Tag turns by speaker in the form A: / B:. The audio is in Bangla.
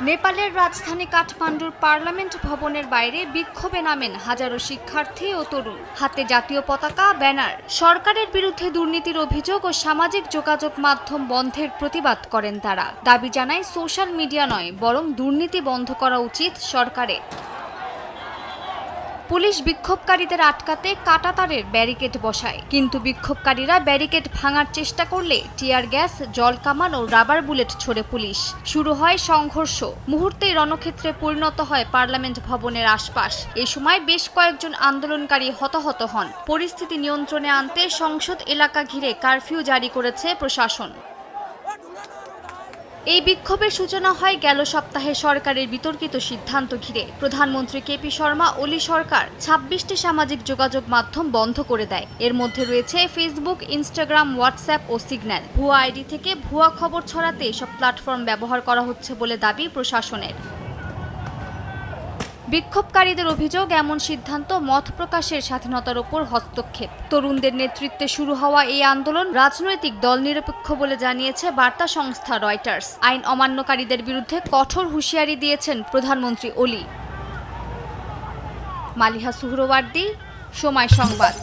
A: নেপালের রাজধানী কাঠমান্ডুর পার্লামেন্ট ভবনের বাইরে বিক্ষোভে নামেন হাজারো শিক্ষার্থী ও তরুণ। হাতে জাতীয় পতাকা, ব্যানার। সরকারের বিরুদ্ধে দুর্নীতির অভিযোগ ও সামাজিক যোগাযোগ মাধ্যম বন্ধের প্রতিবাদ করেন তারা। দাবি জানায় সোশ্যাল মিডিয়া নয়, বরং দুর্নীতি বন্ধ করা উচিত সরকারের। পুলিশ বিক্ষোভকারীদের আটকাতে কাঁটাতারের ব্যারিকেড বসায়, কিন্তু বিক্ষোভকারীরা ব্যারিকেড ভাঙার চেষ্টা করলে টিয়ার গ্যাস, জল কামান ও রাবার বুলেট ছোড়ে পুলিশ। শুরু হয় সংঘর্ষ। মুহূর্তেই রণক্ষেত্রে পরিণত হয় পার্লামেন্ট ভবনের আশপাশ। এ সময় বেশ কয়েকজন আন্দোলনকারী হতাহত হন। পরিস্থিতি নিয়ন্ত্রণে আনতে সংসদ এলাকা ঘিরে কারফিউ জারি করেছে প্রশাসন। এই বিক্ষোভের সূচনা হয় গেল সপ্তাহে সরকারের বিতর্কিত সিদ্ধান্ত ঘিরে। প্রধানমন্ত্রী কেপি শর্মা ওলি সরকার ২৬টি সামাজিক যোগাযোগ মাধ্যম বন্ধ করে দেয়। এর মধ্যে রয়েছে ফেসবুক, ইনস্টাগ্রাম, হোয়াটসঅ্যাপ ও সিগন্যাল। ভুয়া আইডি থেকে ভুয়া খবর ছড়াতে এসব প্ল্যাটফর্ম ব্যবহার করা হচ্ছে বলে দাবি প্রশাসনের। বিক্ষোভকারীদের অভিযোগ, এমন সিদ্ধান্ত মত প্রকাশের স্বাধীনতার ওপর হস্তক্ষেপ। তরুণদের নেতৃত্বে শুরু হওয়া এই আন্দোলন রাজনৈতিক দল নিরপেক্ষ বলে জানিয়েছে বার্তা সংস্থা রয়টার্স। আইন অমান্যকারীদের বিরুদ্ধে কঠোর হুঁশিয়ারি দিয়েছেন প্রধানমন্ত্রী ওলি। মালিহা সুহরওয়ার্দী, সময় সংবাদ।